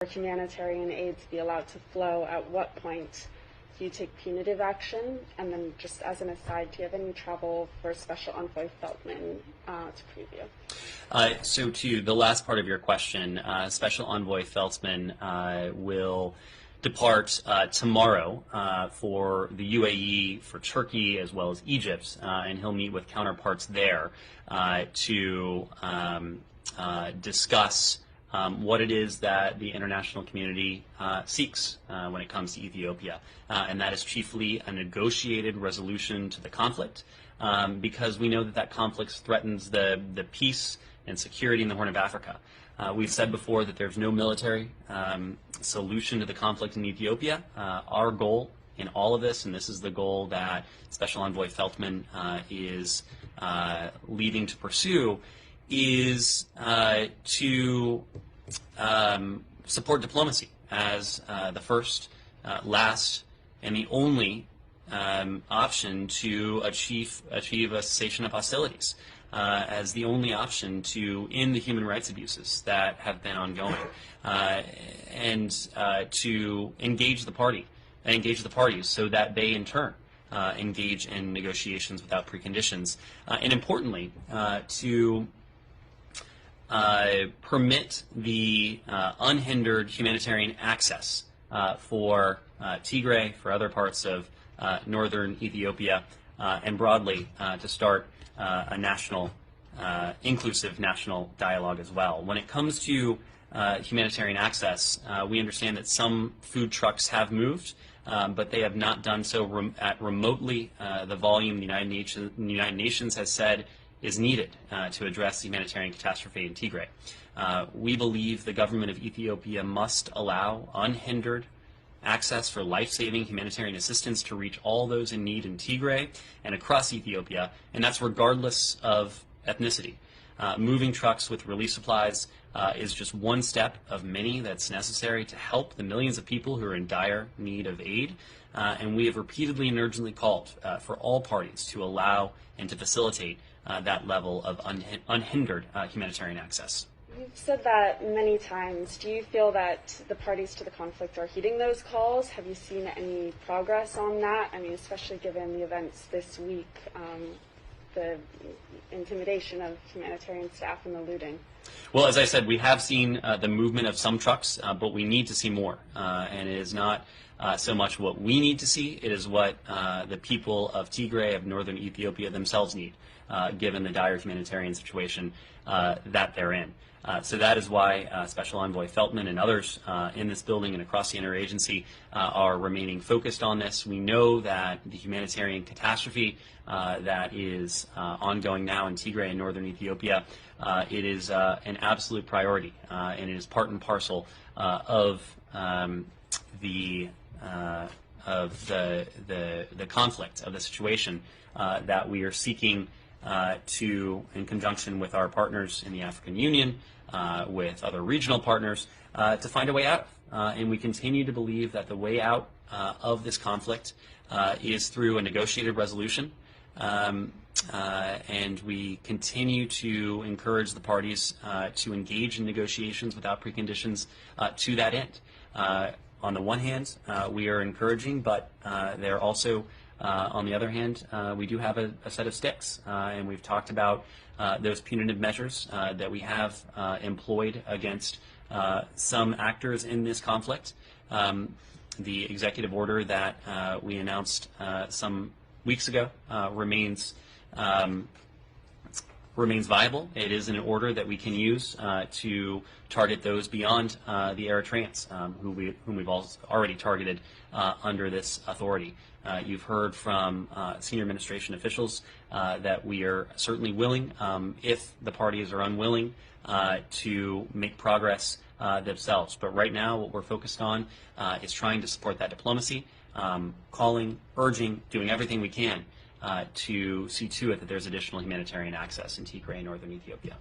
humanitarian aid to be allowed to flow, at what point do you take punitive action? And then just as an aside, do you have any travel for Special Envoy Feltman to preview? So to the last part of your question, Special Envoy Feltman will depart tomorrow for the UAE, for Turkey, as well as Egypt, and he'll meet with counterparts there to discuss what it is that the international community seeks when it comes to Ethiopia, and that is chiefly a negotiated resolution to the conflict, because we know that that conflict threatens the peace and security in the Horn of Africa. We've said before that there's no military solution to the conflict in Ethiopia. Our goal in all of this, and this is the goal that Special Envoy Feltman is leading to pursue, is to support diplomacy as the first, last, and the only option to achieve a cessation of hostilities, as the only option to end the human rights abuses that have been ongoing, and to engage the parties so that they in turn engage in negotiations without preconditions, and importantly to permit the unhindered humanitarian access for Tigray, for other parts of northern Ethiopia, and broadly to start a national, inclusive national dialogue as well. When it comes to humanitarian access, we understand that some food trucks have moved, but they have not done so at remotely the volume the United Nations has said is needed to address the humanitarian catastrophe in Tigray. We believe the government of Ethiopia must allow unhindered access for life-saving humanitarian assistance to reach all those in need in Tigray and across Ethiopia, and that's regardless of ethnicity. Moving trucks with relief supplies is just one step of many that's necessary to help the millions of people who are in dire need of aid, and we have repeatedly and urgently called for all parties to allow and to facilitate that level of unhindered humanitarian access. You've said that many times. Do you feel that the parties to the conflict are heeding those calls? Have you seen any progress on that? I mean, especially given the events this week, the intimidation of humanitarian staff and the looting. Well, as I said, we have seen the movement of some trucks, but we need to see more. And it is not so much what we need to see, it is what the people of Tigray, of northern Ethiopia themselves need, given the dire humanitarian situation that they're in. So that is why Special Envoy Feltman and others in this building and across the interagency are remaining focused on this. We know that the humanitarian catastrophe that is ongoing now in Tigray and northern Ethiopia, it is an absolute priority, and it is part and parcel of the conflict, of the situation that we are seeking to, in conjunction with our partners in the African Union, with other regional partners, to find a way out. And we continue to believe that the way out of this conflict is through a negotiated resolution. And we continue to encourage the parties to engage in negotiations without preconditions to that end. On the one hand, we are encouraging, but they're also on the other hand, we do have a set of sticks, and we've talked about those punitive measures that we have employed against some actors in this conflict. The executive order that we announced some weeks ago remains viable. It is an order that we can use to target those beyond the Eritreans, whom we've already targeted under this authority. You've heard from senior administration officials that we are certainly willing, if the parties are unwilling, to make progress themselves. But right now, what we're focused on is trying to support that diplomacy, calling, urging, doing everything we can to see to it that there's additional humanitarian access in Tigray and northern Ethiopia.